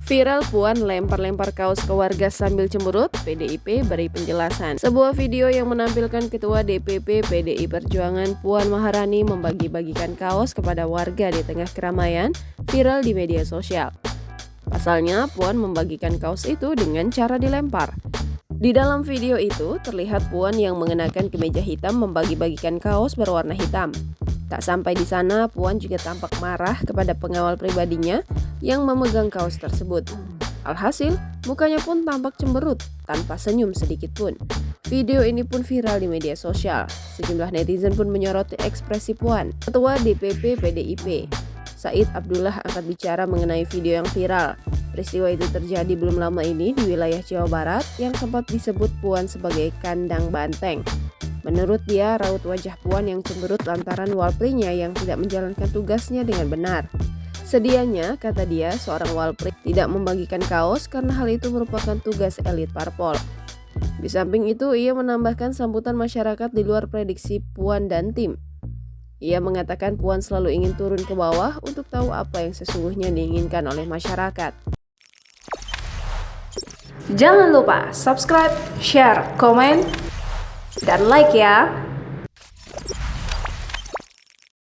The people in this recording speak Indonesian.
Viral Puan lempar-lempar kaos ke warga sambil cemberut, PDIP beri penjelasan. Sebuah video yang menampilkan Ketua DPP PDI Perjuangan Puan Maharani membagi-bagikan kaos kepada warga di tengah keramaian viral di media sosial. Pasalnya, Puan membagikan kaos itu dengan cara dilempar. Di dalam video itu, terlihat Puan yang mengenakan kemeja hitam membagi-bagikan kaos berwarna hitam. Tak sampai di sana, Puan juga tampak marah kepada pengawal pribadinya yang memegang kaos tersebut. Alhasil, mukanya pun tampak cemberut, tanpa senyum sedikit pun. Video ini pun viral di media sosial. Sejumlah netizen pun menyoroti ekspresi Puan. Ketua DPP PDIP, Said Abdullah angkat bicara mengenai video yang viral. Peristiwa itu terjadi belum lama ini di wilayah Jawa Barat yang sempat disebut Puan sebagai kandang banteng. Menurut dia, raut wajah Puan yang cemberut lantaran walprinya yang tidak menjalankan tugasnya dengan benar. Sedianya, kata dia, seorang walpri tidak membagikan kaos karena hal itu merupakan tugas elit parpol. Di samping itu, ia menambahkan sambutan masyarakat di luar prediksi Puan dan tim. Ia mengatakan Puan selalu ingin turun ke bawah untuk tahu apa yang sesungguhnya diinginkan oleh masyarakat. Jangan lupa subscribe, share, komen, dan like ya.